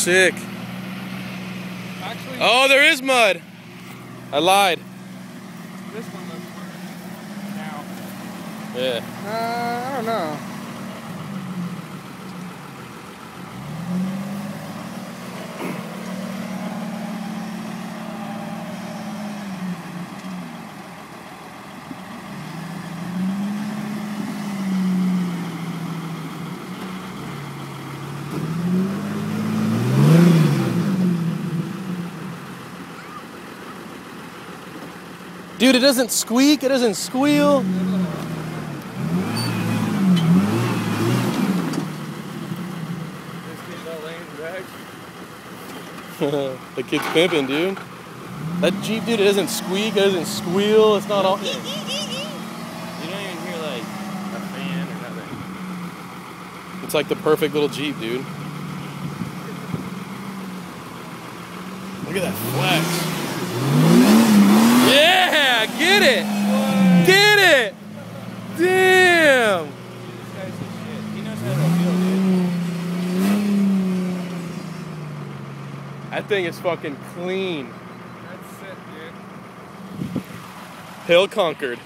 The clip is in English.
sick. Actually, Oh, there is mud. I lied. this one looks worse now. Yeah. I don't know. Dude, it doesn't squeak, it doesn't squeal. The kid's pimping, dude. That Jeep, dude, it doesn't squeak, it doesn't squeal, it's not all... You don't even hear like a fan or nothing. It's like the perfect little Jeep, dude. Look at that flex. Yeah, get it! What? Get it! Damn! This guy's the shit. He knows how to feel, dude. That thing is fucking clean. That's it, dude. Hill conquered.